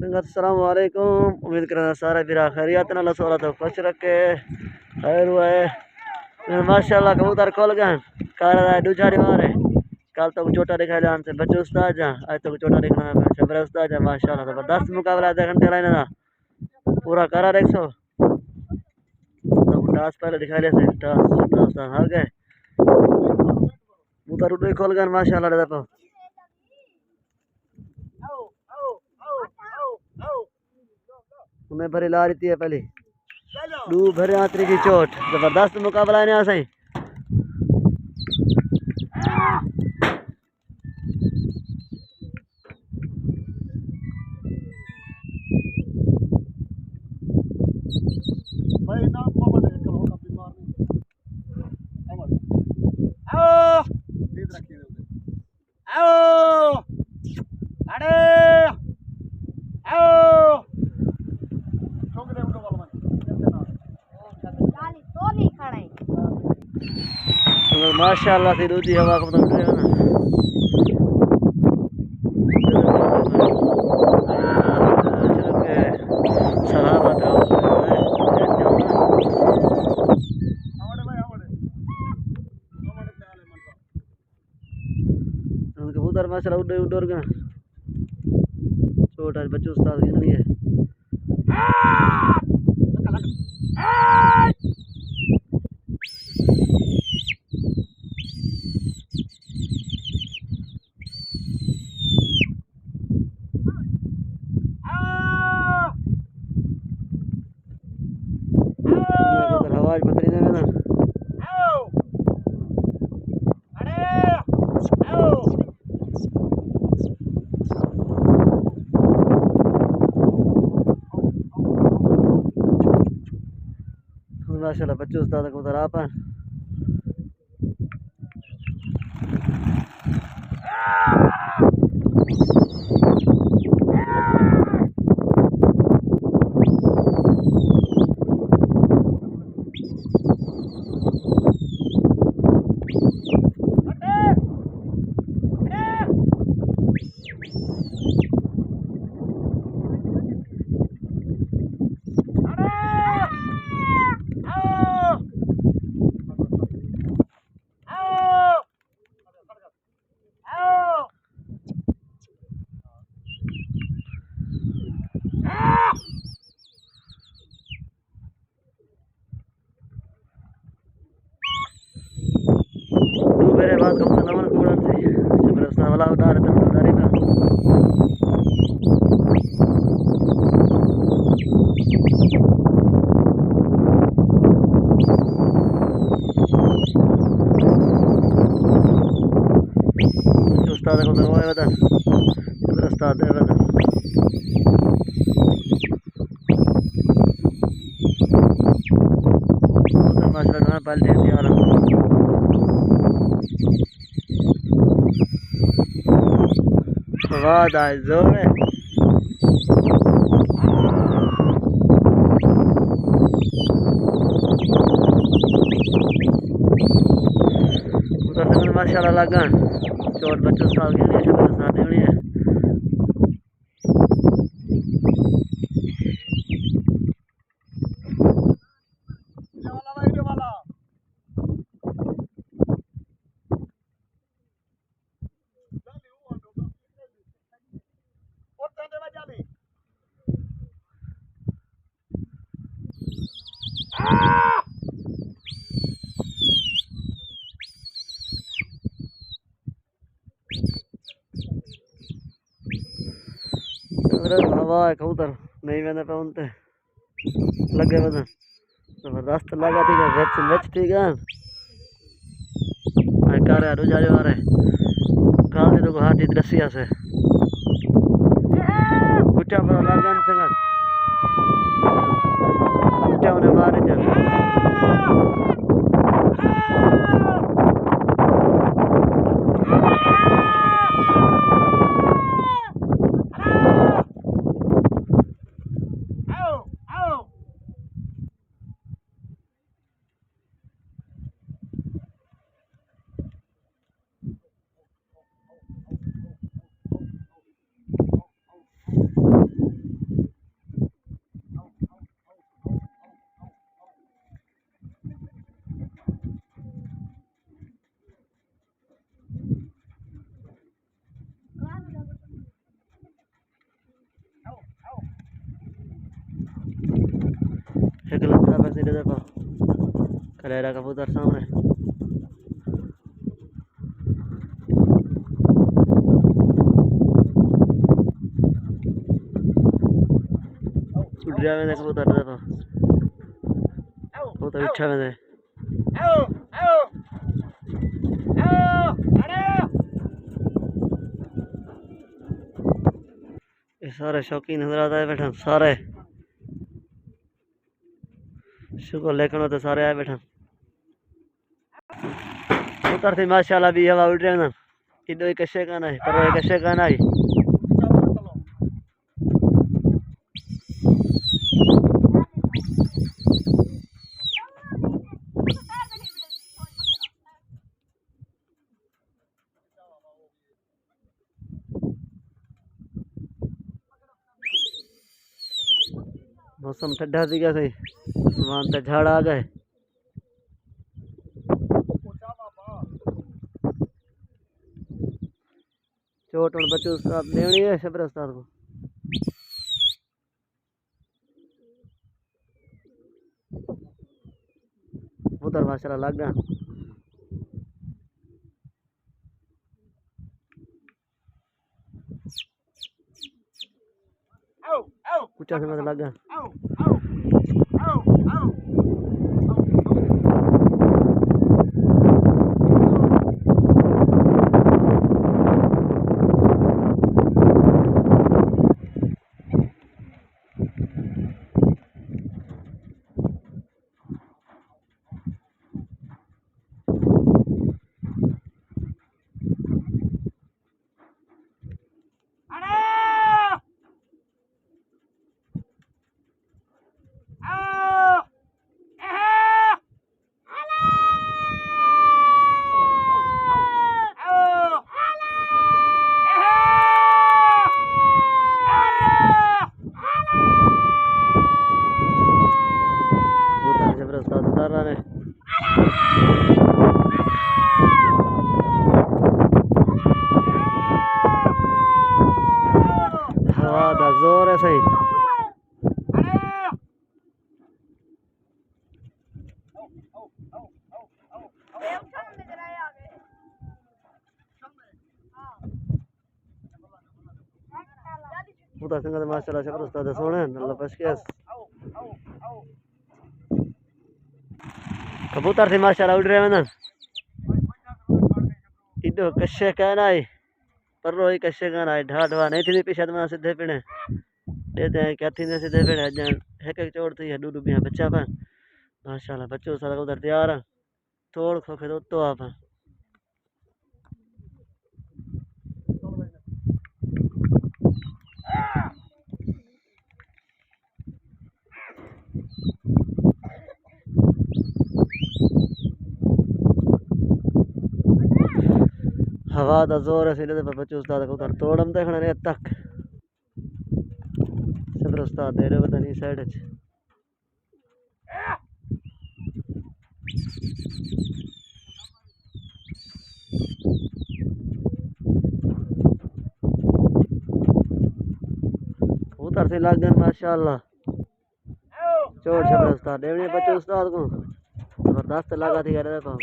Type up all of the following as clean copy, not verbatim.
संगत अस्सलाम वालेकुम। उम्मीद करना सारा बिरा खैरियत अल्लाह सोला तो खुश रखे खैर हुआ है माशाल्लाह। कबूतर खोल गए काला दूसरी बार है। कल तो छोटा दिखा जान से बच्चे उस्ताद जा आज तो छोटा दिखना है शबरा उस्ताद है माशाल्लाह। जबरदस्त मुकाबला देखने चला ना पूरा करा 100 तो टास पहले दिखा ले से टास हार गए कबूतर उड़े खोल गए माशाल्लाह। देखो उन्हें भरी ला रही है पहले दू भरे आतरी की चोट जबरदस्त मुकाबला है यहाँ से। माशाल्लाह से दूधी हवा को तो उठेगा ना सलामत कबूतर माशाल्लाह उड़ उड़ गया छोटा बच्चों उस्ताद की नहीं है। आवाज बता रही है ना माशाल्लाह बच्चों उस्ताद को उधर आप मेरे बाद कम से नमन कूड़न से जबरदस्त वाला उतार उतारे ना उस्ताद को दरवाए बदन जबरदस्त आते हैं बदन माशाल्लाह पाल दे दिया वाह दाई जोर है उधर से माशाल्लाह लगा चोट बच्चों साल के लिए शब्द साथ होनी है। हवा है कबूतर नहीं मैंने पे उनते लगे वजन जबरदस्त लगा ठीक है वेच ठीक है कार है जा रहे काल से तो हाथी दृश्य से कुछ पर लगन संगत कुछ उन्हें मारे जन एक लगता है सीधे देखो कलेरा कबूतर सामने उड़ रहा है कबूतर देखो कबूतर अच्छा है ये सारे शौकीन नजर आता है बैठा सारे शुक्र लेकिन तो सारे आए बैठा उतर से माशाल्लाह भी हवा उड़ रहे ना इधर एक कशे का नहीं पर एक कशे का नहीं मौसम ठंडा सी गया सही मान तो झाड़ आ गए चोट और बच्चों उस्ताद देनी है शबर उस्ताद को उधर माशाल्लाह लग गया कुछ समय लग गया हवा जोर है सही उधर संगत माशाल्लाह शबर उस्ताद सोने अल्लाह पशकेस कबूतर से माशाल्लाह उड़ रहे हैं ना इधर कशे कहना है पर रोई कशे कहना है ढा ढवा नहीं थी पीछे तो सीधे पिने देते हैं क्या थी सीधे पिने एक चोट थी डू डूबिया बच्चा पर माशाल्लाह बच्चों सारा उधर तैयार है तोड़ खोखे तो आप हवा का जोर है सीधे पर बच्चों उस्ताद को उधर तोड़म देखना नहीं तक सबर उस्ताद दे रहे पता नहीं साइड उधर से लग गए माशाल्लाह चोट सबर उस्ताद देवनी बच्चों उस्ताद को जबरदस्त लगा थी यार देखो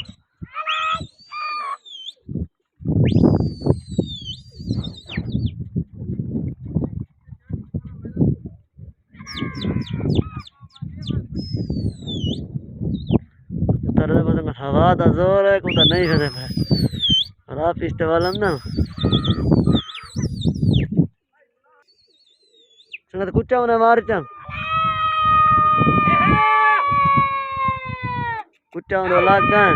हवा का जोर है कुछ नहीं है खराब पिछते वाला ना संगत कुछ उन्हें मार चा कुछ उन्हें लाग गए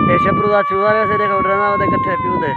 ये शब्रुदा चुहारे से देखो उड़ना होते कट्ठे पीउदे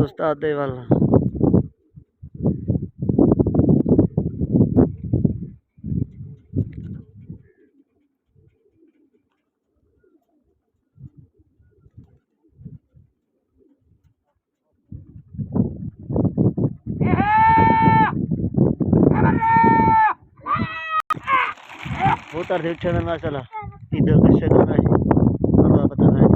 उस्ताद दे वाला कबूतर से उठे माशाल्लाह इधर किससे दोना है परवा पता नहीं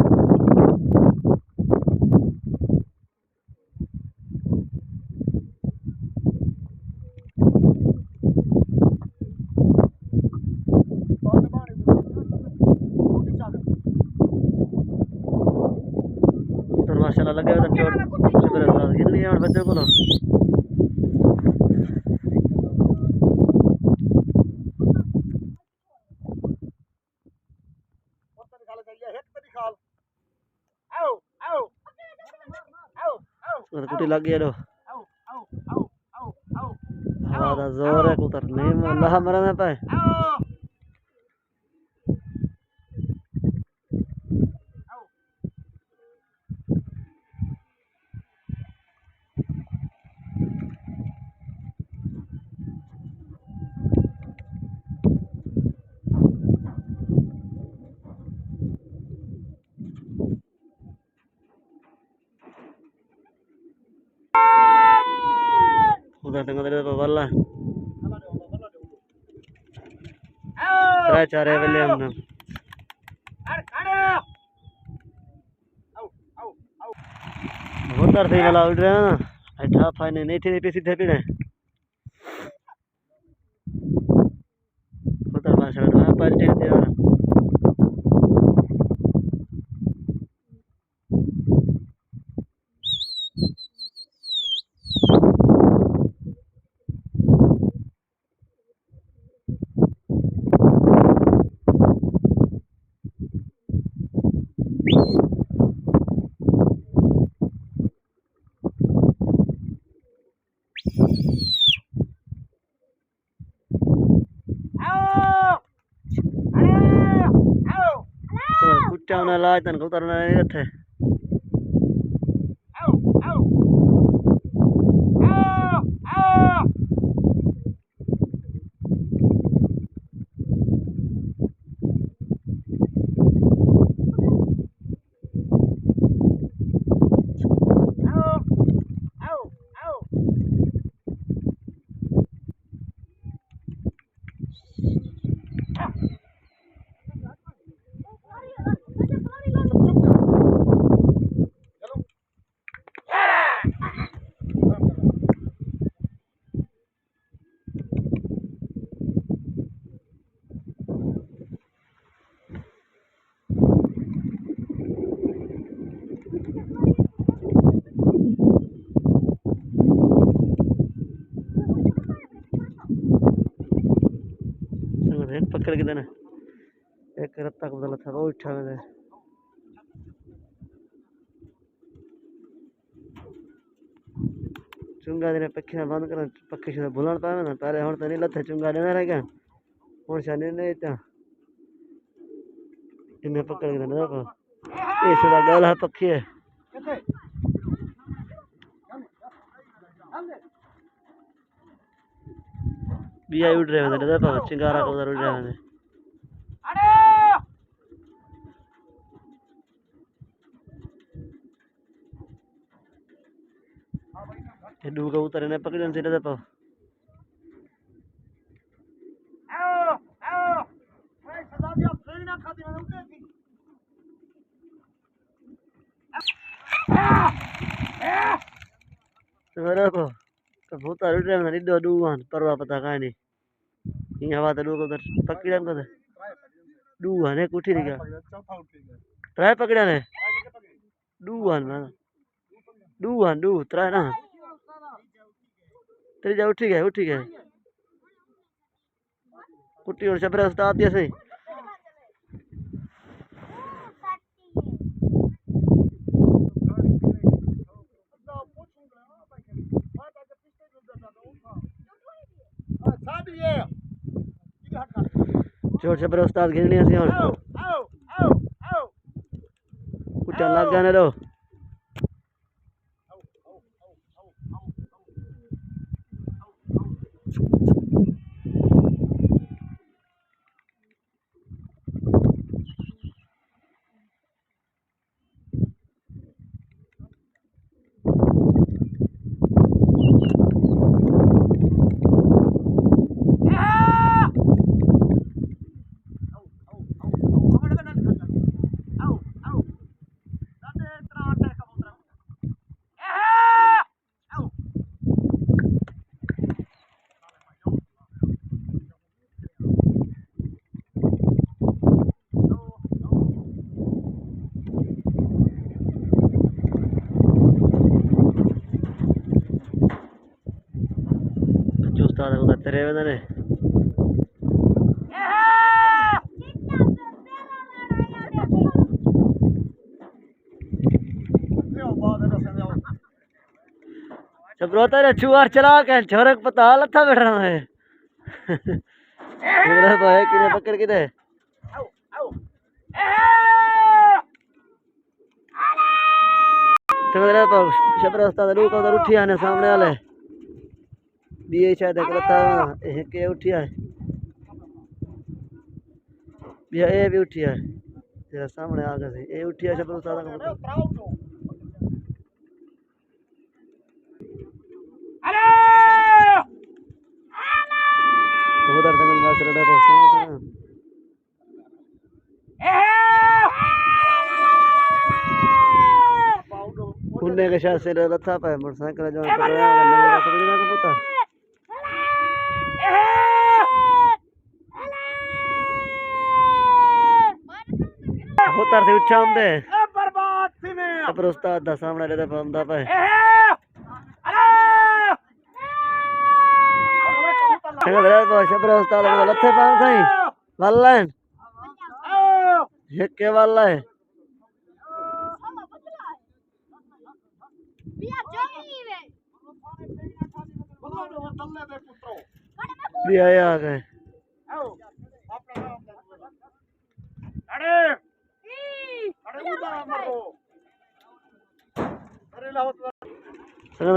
तो माशाल्लाह लगे हुए चोट शुक्र है गिन लिया और बच्चों को कुटी लग गया लो हवा दा जोर है कबूतर नहीं अल्लाह मरा ना पाए udah tengah dari bawah lah cara beli हमने कबूतर सही वाला उड़ रहा है ना अच्छा फाइने नहीं थे पे सीधे पीड़े कबूतर माशाल्लाह पलटे दे रहा कुत्ता उन्हें लाज तन कबूतर उन्हें नहीं रहते पकड़ के देना एक रत्ता को बदला था वो उठा मैंने चुंगा देने पक्षी ना बंद करना पक्षी से बुलान पावे ना पहले हम तो नहीं लते चुंगा देना रह गया और शाने नहीं था इन्हें पकड़ के देना देखो ये सीधा गल है पक्षी है बिया उड़ रहे हैं देखो चिंगारा को उधर उड़ रहे हैं ये दो कबूतर ने पकड़न से देखो तो देखो कबूतर उड़ रहे हैं दो दुआन परवा पता कहां नहीं ये हवा तो दो उधर पकड़न को दुआन है कुठी नहीं क्या ट्राई पकड़न है दुआन ना दुआन दू ट्राई ना तेरी जा उठी गए कुटी और शबरा उस्ताद दिया सही छोड़ शबरा उस्ताद गिरनी सी और कुटा लग गया ने लो शबरोता रे चुआर चला के छोरक पता लथा बैठ रहा है मेरा भाई किने पकड़ के दे मेरा तो शबर उस्ताद लोग उधर उठी आने सामने वाले बीए शायद एक लता के उठी है ये भी उठी है तेरा सामने आ गए ये उठी है शबर उस्ताद का कबूतर तंगल में सड़ा तो सुनो खुलने के शायद से लथा पे मोटरसाइकिल जो पकड़ा करने का पकड़ना कबूतर कबूतर से उठा हम दे बर्बाद थी मैं शबर उस्ताद दा सामने लेते पमदा पे शबर उस्ताद लथे पाऊं सही वाला है के वाला है भी आया आ गए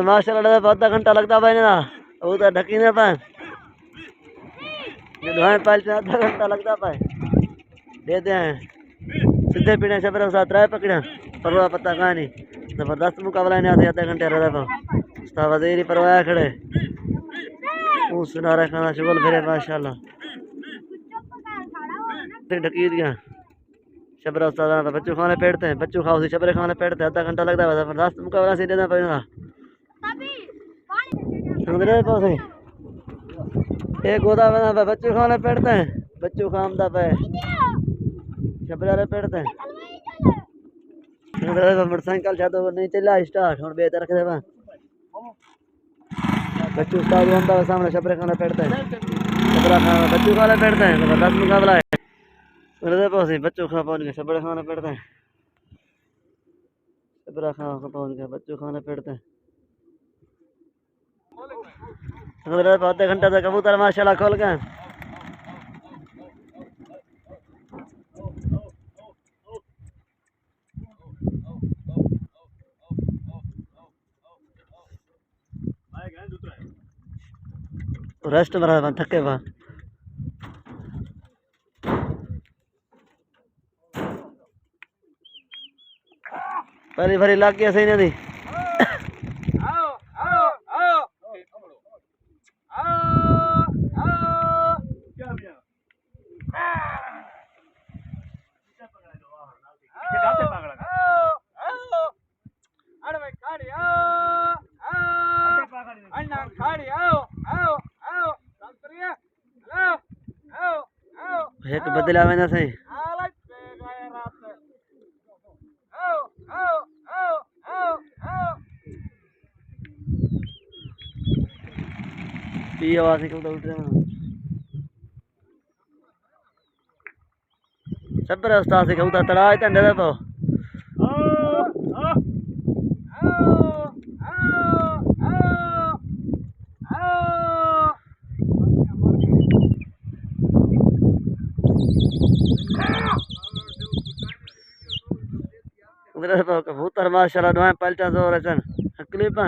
माशाल्लाह आधा घंटा लगता भाई ना उधर ढकी ने पाए आधा घंटा लगता पाए दे दे सीधे पीने शबर साथ राय पकड़ा परवाह पता कहाँ नहीं जबरदस्त मुकाबला ने आधे आधे घंटे रहा था वजीर ही परवाह खड़े सुनारा खाना शुगल फिरे माशाल्लाह ढकी दिया शबर उस्ताद बच्चों खाने पेटते हैं बच्चों खाओ शबरे खाने पेटते आधा घंटा लगता है जबरदस्त मुकाबला से देना पड़ेगा एक गोदा बना बच्चों खाने पेटते हैं बच्चों खामदा पे शबरे पेटते हैं मोटरसाइकिल छा तो नहीं चला स्टार्ट हम बेहतर रख दे बच्चों उस्ताद होता है सामने शबरे खाने पेटते हैं शबरा खाना बच्चों खाने पेटते हैं जबरदस्त मुकाबला है बच्चों खा पहुंच गए शबरे खाने पेटते हैं शबरा खा पहुंच गए बच्चों खाने पेटते हैं आधे घंटा तक कबूतर माशाल्लाह खोल गए रेस्ट बना थके बा पहली भरी लाग गया सही नहीं एक बदला में ना सही ये आवाज निकल तो उठ रहे हैं शबर उस्ताद से कबूतर तड़ा है तंडे तो कबूतर माशाल्लाह दुआएं पलटा जोर अचन तकलीफ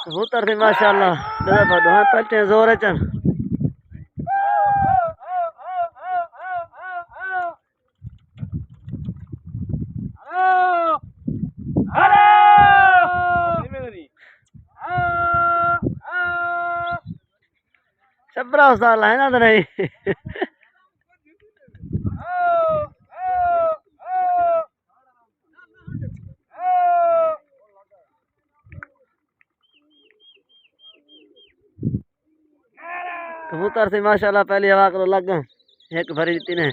कबूतर थी माशाल्लाह दुआएं पलटे जोर अचन शबरा उस्ताद है ना तो नहीं कबूतर से माशाल्लाह पहली हवा को लग गए एक भरी जीती ने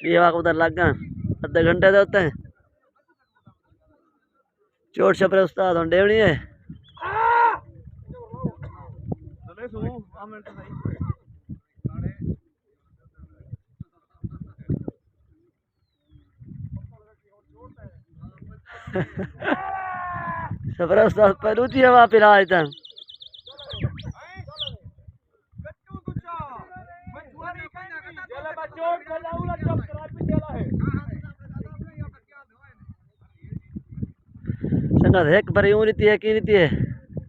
भी हवा को उधर लग गए आधे घंटे से होते हैं चोट शबरे उस्ताद हम डेवनी है सबर उस्ताद पहलू थी हवा पिला था संगत एक बारी यूं रीति है की रीति है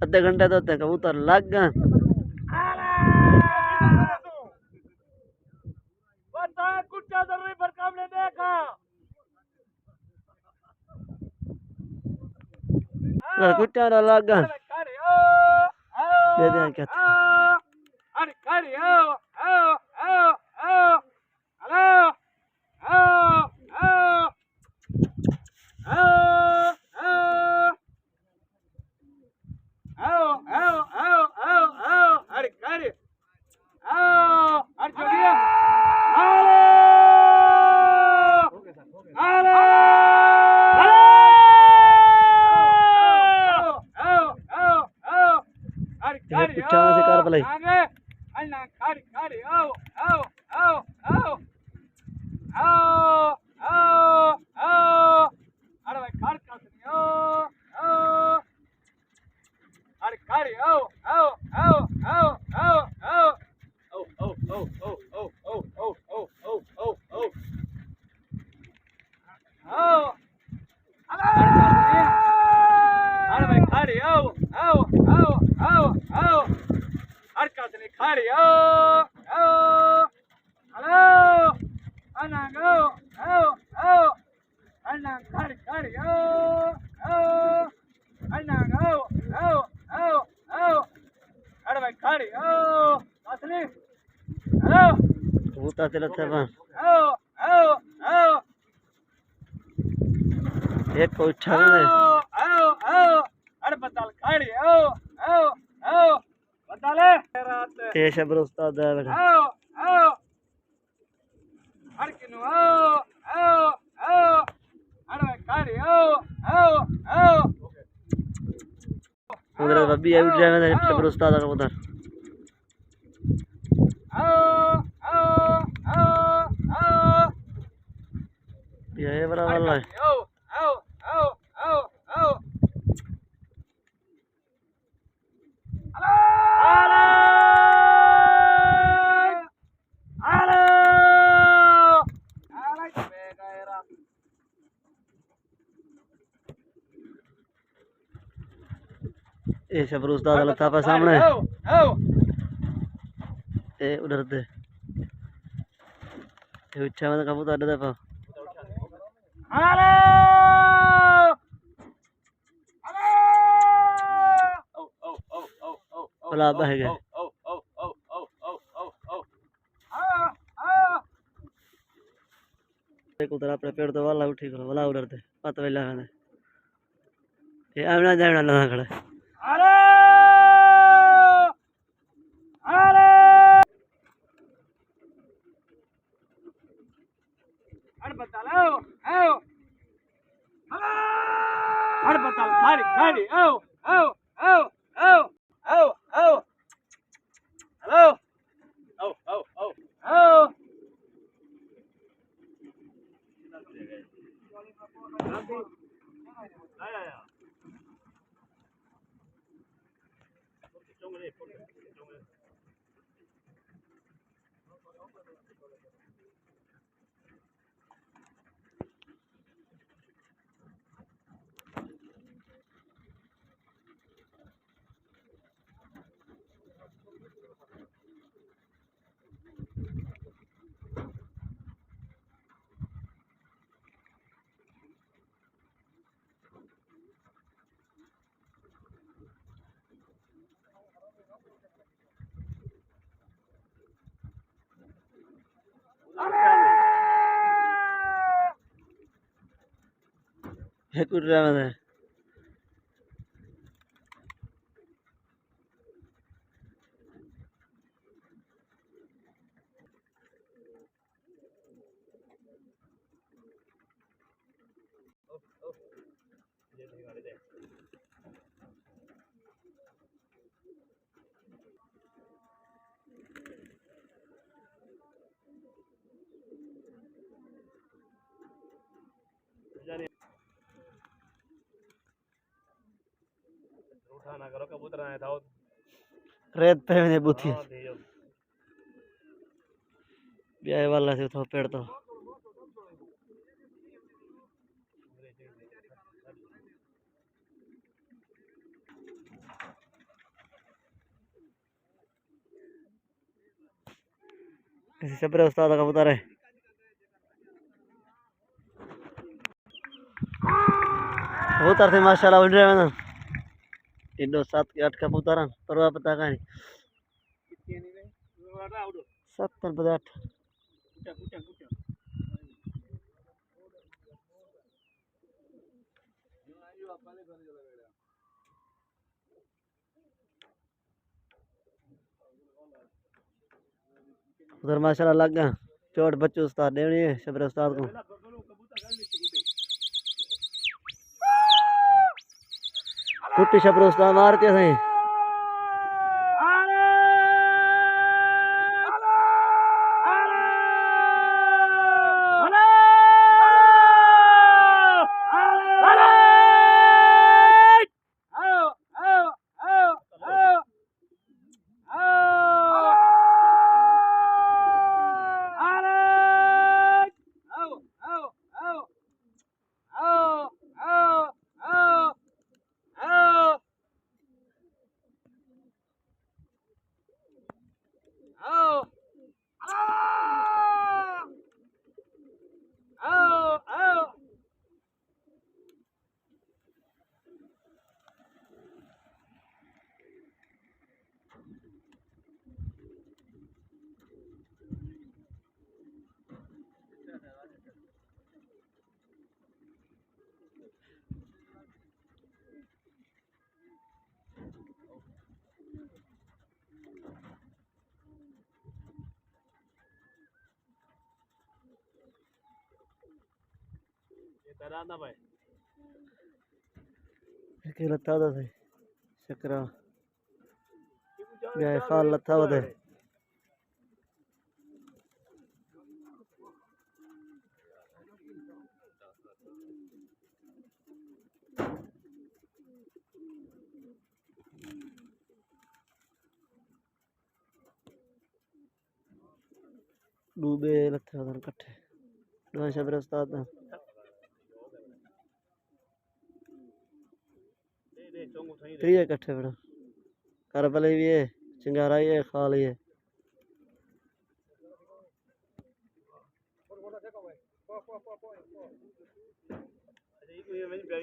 आधे घंटे तो कबूतर लग गए कुत्ता लग गए दे दें क्या पिछाना से कार भलाई कबूतर चलत है बन एक को उठा ले ये शबर उस्ताद है बेटा उधर बब्बी है उठ जाए शबर उस्ताद का उधर ये बड़ा वाला है ये शबर उस्ताद वाला था सामने ये उधर दे ये उच्छा में कबूतर दे पा भला बह गए एक उधर अपने पेड़ तो वाला उठी करो वाला उधर दे पत वेला है ये आमना जामना लगा खड़ा है कुछ रहा है उठा ना करो कबूतर आया था रेत पे मैंने बुथी हाँ दे ब्याह वाला से तो पेड़ तो किसी छपरे उस्ताद का कबूतर है कबूतर थे माशाल्लाह उड़ रहे हैं ना इंडो 7 के 8 कबूतर परवा पता का नहीं 7 पर 8 उधर माशाल्लाह लग गया चोट बच्चों उस्ताद देवनी है शबर उस्ताद को कुट्टी शबर उस्ताद मारते सही ना भाई के लता दा सही शकरा ब्याह खाल लता वदे डूबे लथे वदन कट्ठे दो शबर उस्ताद दा त्रिये कट्ठे बड़ा करबले भी है चिंगारा ही है खाल ही है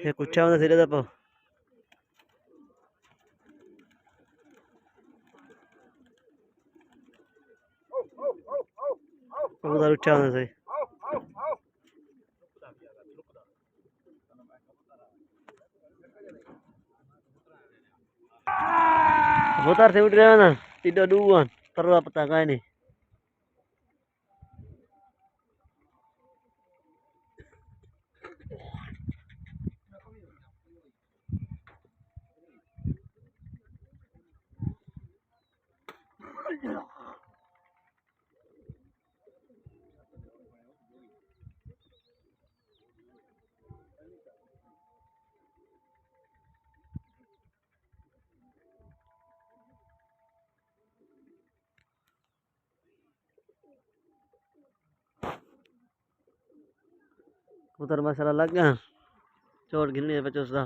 ये कुछ होना सिरे दा पा कबूतर उठा होना सही कबूतर से उठ रहे हैं ना tidak duan perlu apa tangga ini कबूतर माशाल्लाह लग गया चोट गिरनी है बच्चों सा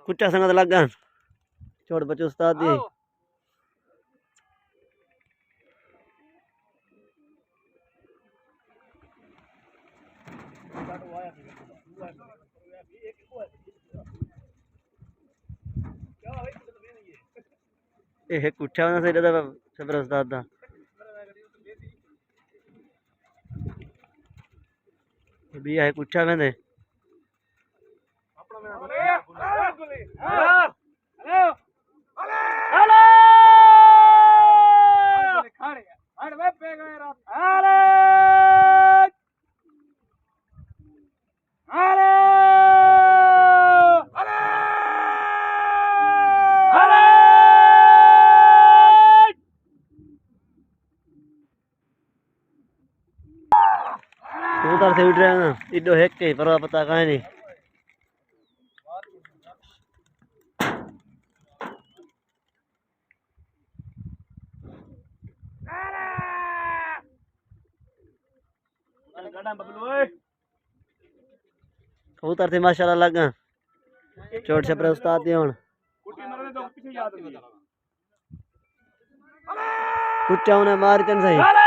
कुछ संगत लग गया चोट बच्चों उस्ताद दी ये कुछ होना सही दादा शबर उस्ताद दा भी है कुछ में कबूतर से उठ रहे हैं ना इडो हेक के परवा पता कहीं नहीं कबूतर से माशाल्लाह लग गए चोट छपरे उस्ताद दी हुन कुछ उन्हें मार कन सही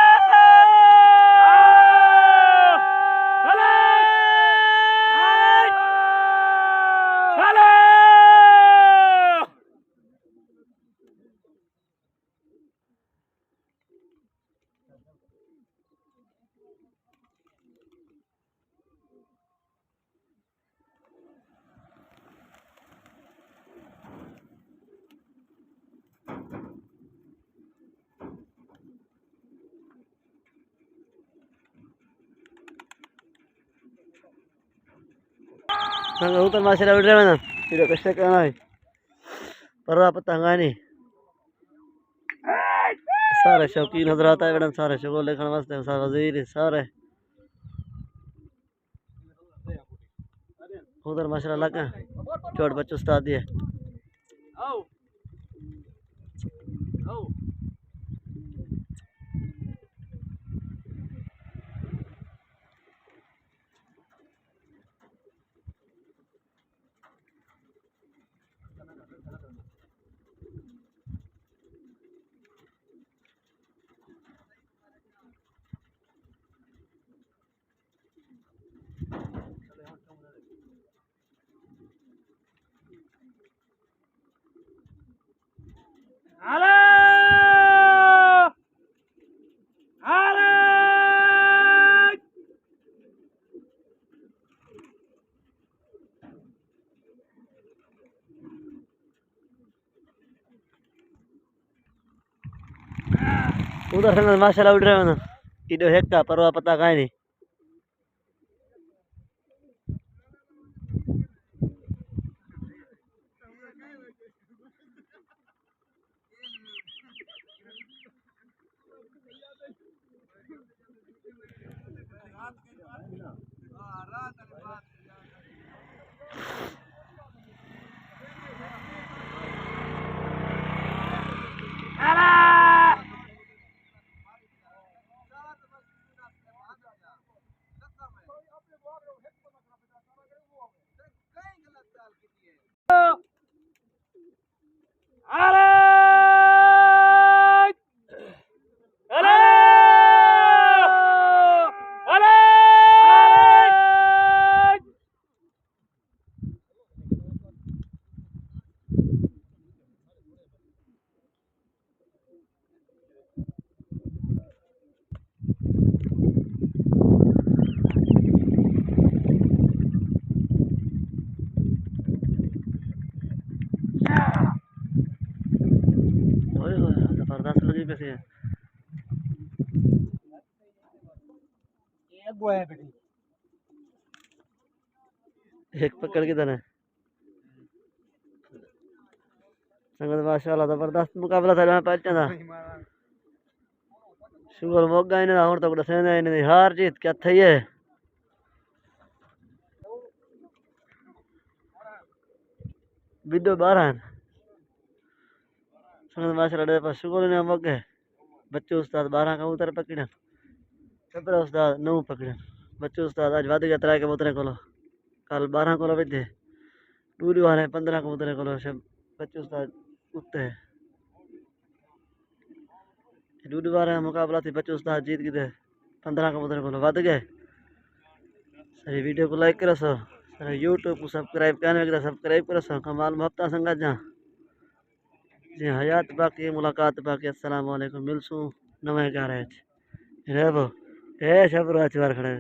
कबूतर माशाल्लाह उड़ रहे हैं ना इधर कष्ट करना है परवा पता नहीं सारे शौकीन हजरात है मैडम सारे शगोल देखने वास्ते सारे वजीर सारे उधर माशाल्लाह लगा चोट बच्चों उस्ताद दिए उधर से माशाल्लाह उड़ रहे हैं ना इधर हेक का परवा पता कहीं नहीं जबरदस्त लगी कैसे है एक पकड़ के देना संगत माशाल्लाह जबरदस्त मुकाबला था मैं पहचान था शुगर मोगा ही ना और तो कुछ नहीं हार जीत क्या थी है वीडियो 12 संगत माशाल्लाह पास शुगर ने मोगे बच्चे उस्ताद 12 कबूतर पकड़े छपरा उस्ताद 9 पकड़े बच्चे उस्ताद आज वाद गया 3 कबूतर को कल 12 को बजे टूरी वाले 15 कबूतर को बच्चे उस्ताद उठते डूडी बार मुकाबला थी बच्चे उस्ताद जीत गए 15 कबूतर को वाद गए सही वीडियो को लाइक करो सो सर यूट्यूब को सब्सक्राइब करने सब्सक्राइब करो सो कमाल मुहब्बत संगत जा जी हयात बाकी मुलाकात बाकी अस्सलाम वालेकुम मिलसूँ नवे गारे रेबो ए शबरो अचवार खड़े